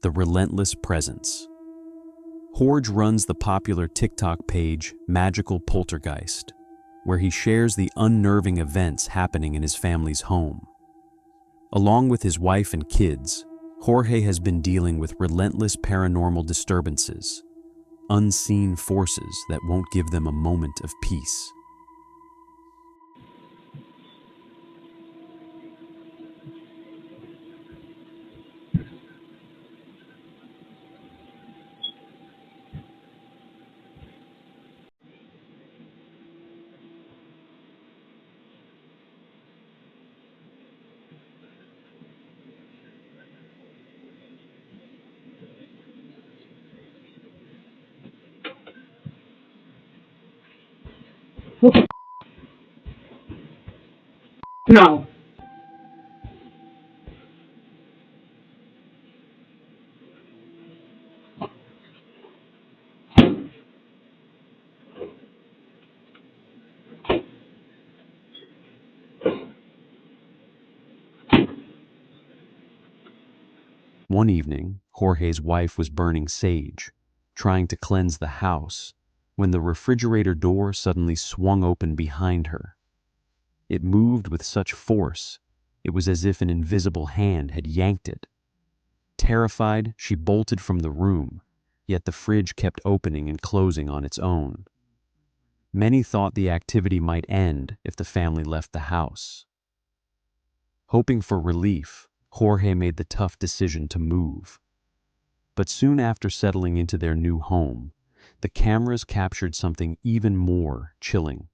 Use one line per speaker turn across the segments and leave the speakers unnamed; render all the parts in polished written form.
the relentless presence. Jorge runs the popular TikTok page Magical Poltergeist, where he shares the unnerving events happening in his family's home. Along with his wife and kids, Jorge has been dealing with relentless paranormal disturbances, unseen forces that won't give them a moment of peace.
No.
One evening, Jorge's wife was burning sage, trying to cleanse the house, when the refrigerator door suddenly swung open behind her. It moved with such force, it was as if an invisible hand had yanked it. Terrified, she bolted from the room, yet the fridge kept opening and closing on its own. Many thought the activity might end if the family left the house. Hoping for relief, Jorge made the tough decision to move. But soon after settling into their new home, the cameras captured something even more chilling.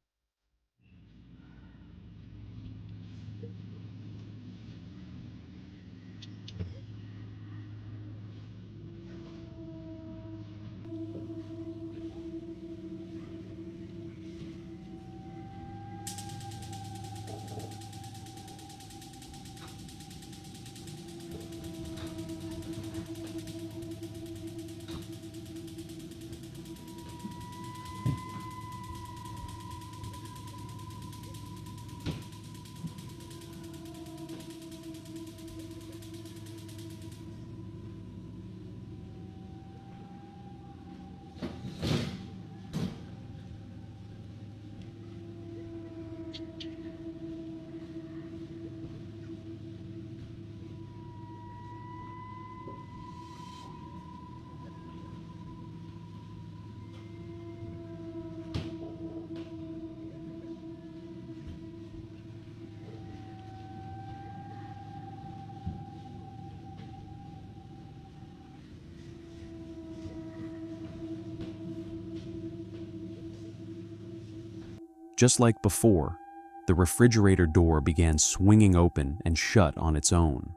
Just like before, the refrigerator door began swinging open and shut on its own.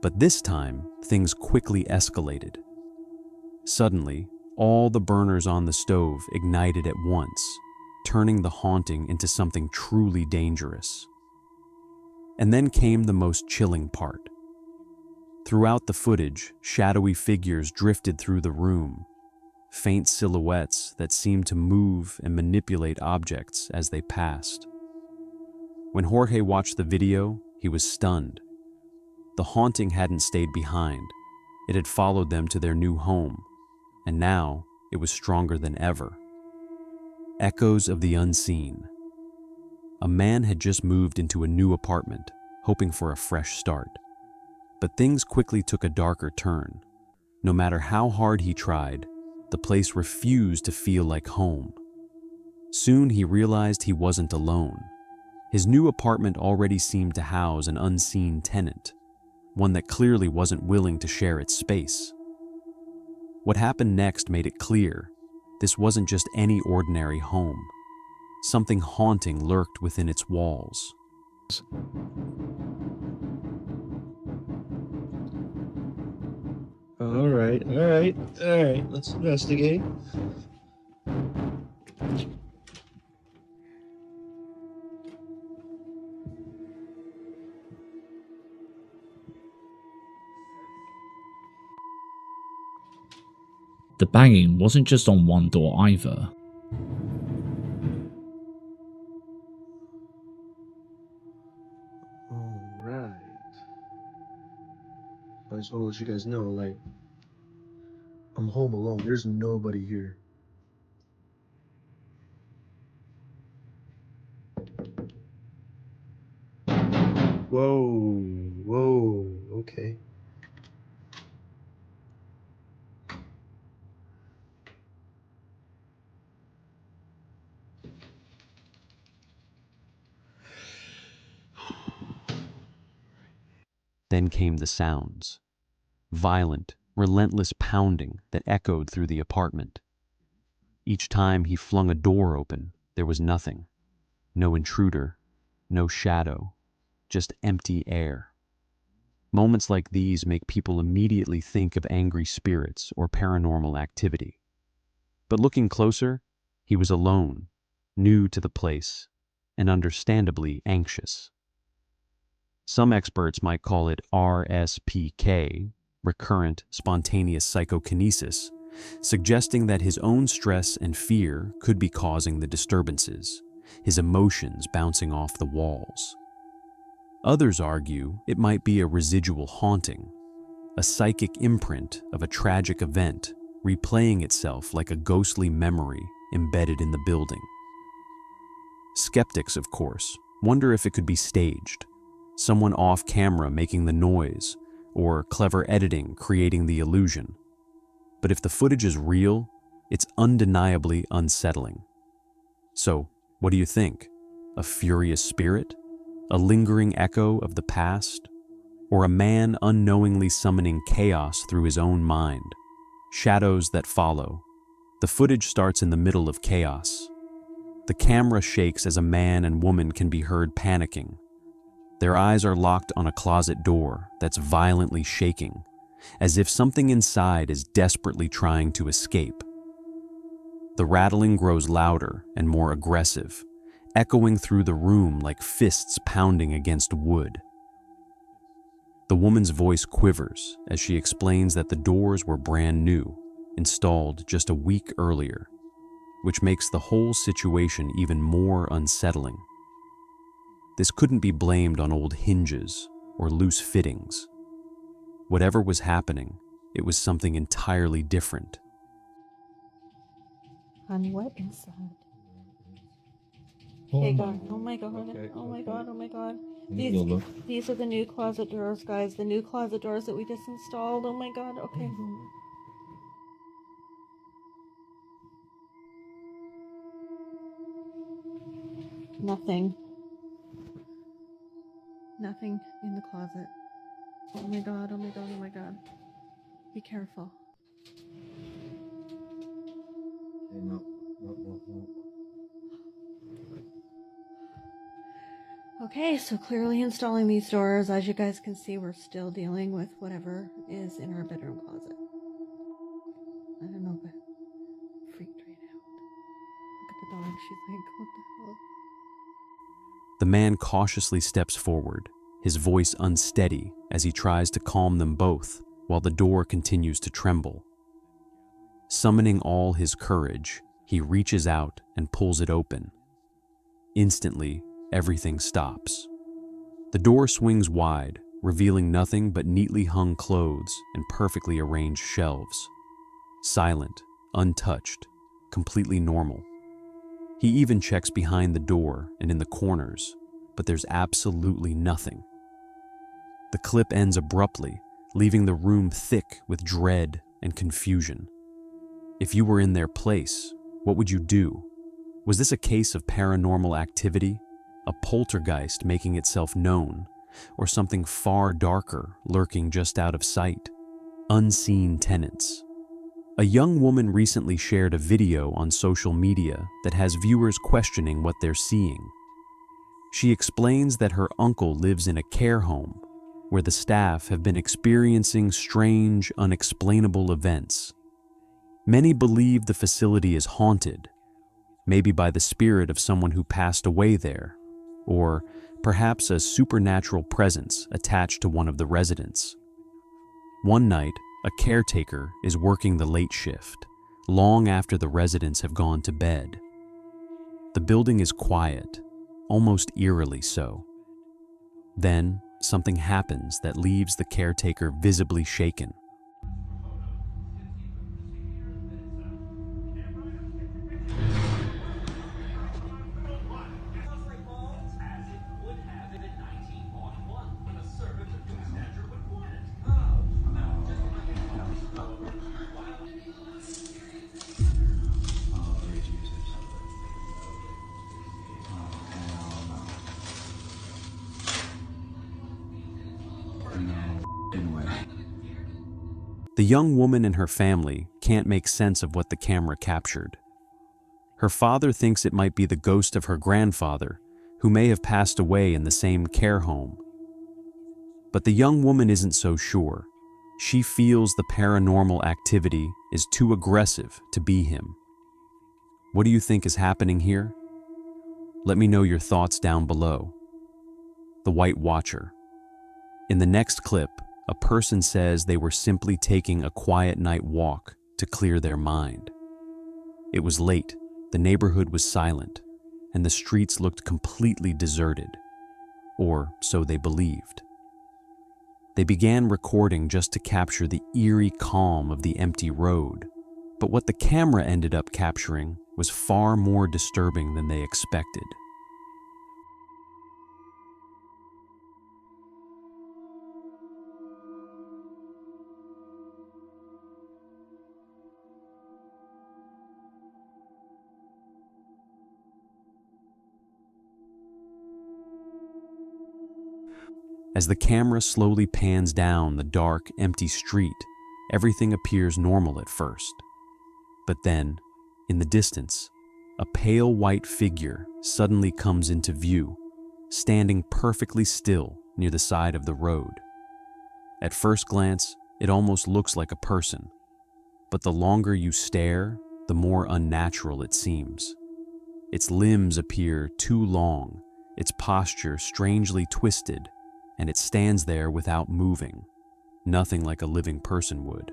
But this time, things quickly escalated. Suddenly, all the burners on the stove ignited at once, turning the haunting into something truly dangerous. And then came the most chilling part. Throughout the footage, shadowy figures drifted through the room, faint silhouettes that seemed to move and manipulate objects as they passed. When Jorge watched the video, he was stunned. The haunting hadn't stayed behind. It had followed them to their new home, and now it was stronger than ever. Echoes of the unseen. A man had just moved into a new apartment, hoping for a fresh start. But things quickly took a darker turn. No matter how hard he tried, the place refused to feel like home. Soon he realized he wasn't alone. His new apartment already seemed to house an unseen tenant, one that clearly wasn't willing to share its space. What happened next made it clear this wasn't just any ordinary home. Something haunting lurked within its walls.
All right, all right, all right. Let's investigate.
The banging wasn't just on one door either.
All right. I just want to let you guys know, like, I'm home alone. There's nobody here. Whoa, whoa, okay.
Then came the sounds. Violent, relentless pounding that echoed through the apartment. Each time he flung a door open, there was nothing. No intruder, no shadow, just empty air. Moments like these make people immediately think of angry spirits or paranormal activity. But looking closer, he was alone, new to the place, and understandably anxious. Some experts might call it RSPK, recurrent spontaneous psychokinesis, suggesting that his own stress and fear could be causing the disturbances, his emotions bouncing off the walls. Others argue it might be a residual haunting, a psychic imprint of a tragic event replaying itself like a ghostly memory embedded in the building. Skeptics, of course, wonder if it could be staged, someone off camera making the noise, or clever editing creating the illusion. But if the footage is real, it's undeniably unsettling. So, what do you think? A furious spirit? A lingering echo of the past? Or a man unknowingly summoning chaos through his own mind? Shadows that follow. The footage starts in the middle of chaos. The camera shakes as a man and woman can be heard panicking. Their eyes are locked on a closet door that's violently shaking, as if something inside is desperately trying to escape. The rattling grows louder and more aggressive, echoing through the room like fists pounding against wood. The woman's voice quivers as she explains that the doors were brand new, installed just a week earlier, which makes the whole situation even more unsettling. This couldn't be blamed on old hinges or loose fittings. Whatever was happening, it was something entirely different.
Honey, what is that? Hey God, oh my God, oh my God, oh my God. These are the new closet doors, guys. The new closet doors that we just installed. Oh my God, okay. Nothing. Nothing in the closet. Oh my God, oh my God, oh my God. Be careful.
No.
Okay, so clearly installing these doors. As you guys can see, we're still dealing with whatever is in our bedroom closet. I don't know, but freaked right out. Look at the dog. She's like, what the hell?
The man cautiously steps forward, his voice unsteady as he tries to calm them both while the door continues to tremble. Summoning all his courage, he reaches out and pulls it open. Instantly, everything stops. The door swings wide, revealing nothing but neatly hung clothes and perfectly arranged shelves. Silent, untouched, completely normal. He even checks behind the door and in the corners, but there's absolutely nothing. The clip ends abruptly, leaving the room thick with dread and confusion. If you were in their place, what would you do? Was this a case of paranormal activity, a poltergeist making itself known, or something far darker lurking just out of sight? Unseen tenants. A young woman recently shared a video on social media that has viewers questioning what they're seeing. She explains that her uncle lives in a care home where the staff have been experiencing strange, unexplainable events. Many believe the facility is haunted, maybe by the spirit of someone who passed away there, or perhaps a supernatural presence attached to one of the residents. One night, a caretaker is working the late shift, long after the residents have gone to bed. The building is quiet, almost eerily so. Then, something happens that leaves the caretaker visibly shaken. The young woman and her family can't make sense of what the camera captured. Her father thinks it might be the ghost of her grandfather, who may have passed away in the same care home. But the young woman isn't so sure. She feels the paranormal activity is too aggressive to be him. What do you think is happening here? Let me know your thoughts down below. The White Watcher. In the next clip, a person says they were simply taking a quiet night walk to clear their mind. It was late, the neighborhood was silent, and the streets looked completely deserted, or so they believed. They began recording just to capture the eerie calm of the empty road, but what the camera ended up capturing was far more disturbing than they expected. As the camera slowly pans down the dark, empty street, everything appears normal at first. But then, in the distance, a pale white figure suddenly comes into view, standing perfectly still near the side of the road. At first glance, it almost looks like a person, but the longer you stare, the more unnatural it seems. Its limbs appear too long, its posture strangely twisted, and it stands there without moving, nothing like a living person would.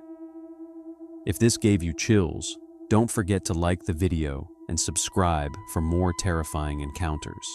If this gave you chills, don't forget to like the video and subscribe for more terrifying encounters.